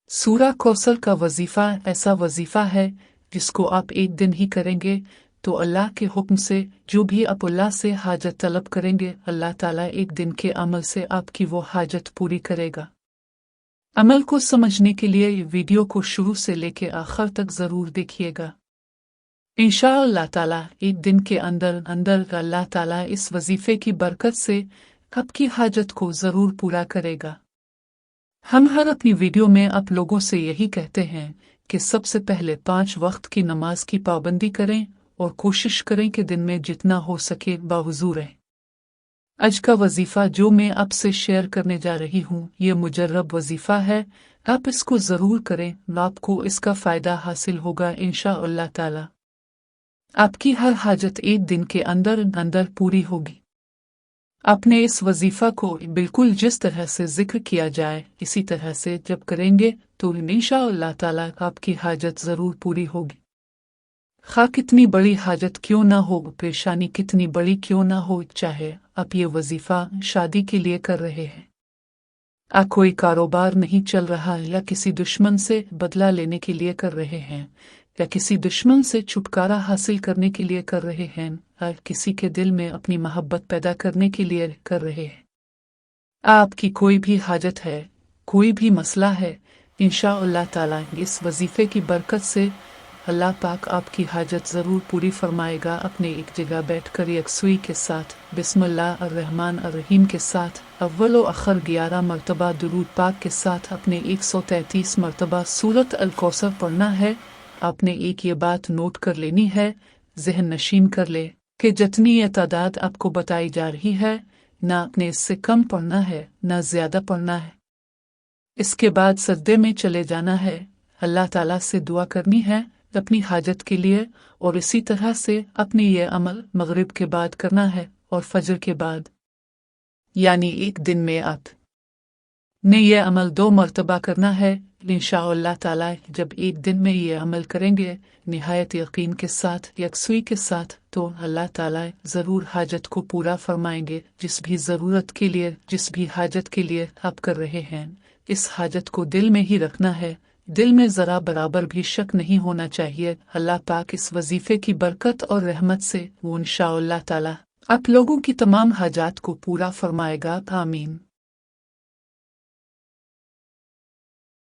सूरा कौसर का वजीफ़ा ऐसा वजीफ़ा है जिसको आप एक दिन ही करेंगे तो अल्लाह के हुक्म से जो भी आप अल्लाह से हाजत तलब करेंगे अल्लाह ताला एक दिन के अमल से आपकी वो हाजत पूरी करेगा। अमल को समझने के लिए वीडियो को शुरू से लेकर आखिर तक ज़रूर देखिएगा। इंशाअल्लाह ताला एक दिन के अंदर अल्लाह ताला इस वजीफ़े की बरकत से आपकी हाजत को ज़रूर पूरा करेगा। हम हर अपनी वीडियो में आप लोगों से यही कहते हैं कि सबसे पहले 5 वक्त की नमाज की पाबंदी करें और कोशिश करें कि दिन में जितना हो सके बावजू रहें। आज का वजीफ़ा जो मैं आपसे शेयर करने जा रही हूँ ये मुजर्रब वजीफ़ा है, आप इसको ज़रूर करें, आपको इसका फ़ायदा हासिल होगा इंशाअल्लाह ताला। आपकी हर हाजत एक दिन के अंदर पूरी होगी। आपने इस वजीफ़ा को बिल्कुल जिस तरह से जिक्र किया जाए इसी तरह से जब करेंगे तो इंशाअल्लाह ताला आपकी हाजत ज़रूर पूरी होगी। खा कितनी बड़ी हाजत क्यों ना हो, परेशानी कितनी बड़ी क्यों ना हो, चाहे आप ये वजीफ़ा शादी के लिए कर रहे हैं, कोई कारोबार नहीं चल रहा या किसी दुश्मन से बदला लेने के लिए कर रहे हैं या किसी दुश्मन से छुटकारा हासिल करने के लिए कर रहे हैं और किसी के दिल में अपनी मोहब्बत पैदा करने के लिए कर रहे हैं। आपकी कोई भी हाजत है, कोई भी मसला है, इंशाअल्लाह ताला इस वजीफ़े की बरकत से अल्लाह पाक आपकी हाजत ज़रूर पूरी फरमाएगा। अपने एक जगह बैठकर यकसुई के साथ बिस्मिल्लाह अर्रहमान अर्रहीम के साथ अव्वल व आखिर 11 मरतबा दुरूद पाक के साथ अपने 133 मरतबा सूरत अल कौसर पढ़ना है। आपने एक ये बात नोट कर लेनी है, ज़हन नशीन कर ले कि जितनी ये तादाद आपको बताई जा रही है ना आपने इससे कम पढ़ना है ना ज़्यादा पढ़ना है। इसके बाद सजदे में चले जाना है, अल्लाह ताला से दुआ करनी है अपनी हाजत के लिए और इसी तरह से अपने ये अमल मगरिब के बाद करना है और फजर के बाद, यानी एक दिन में आपने ये अमल 2 मरतबा करना है। इंशाअल्लाह ताला जब एक दिन में ये अमल करेंगे निहायत यकीन के साथ यकसुई के साथ तो अल्लाह ताला ज़रूर हाजत को पूरा फरमाएंगे। जिस भी ज़रूरत के लिए जिस भी हाजत के लिए आप कर रहे हैं इस हाजत को दिल में ही रखना है, दिल में ज़रा बराबर भी शक नहीं होना चाहिए। अल्लाह पाक इस वजीफ़े की बरकत और रहमत से वो इंशाअल्लाह ताला आप लोगों की तमाम हाजात को पूरा फरमाएगा। आमीन।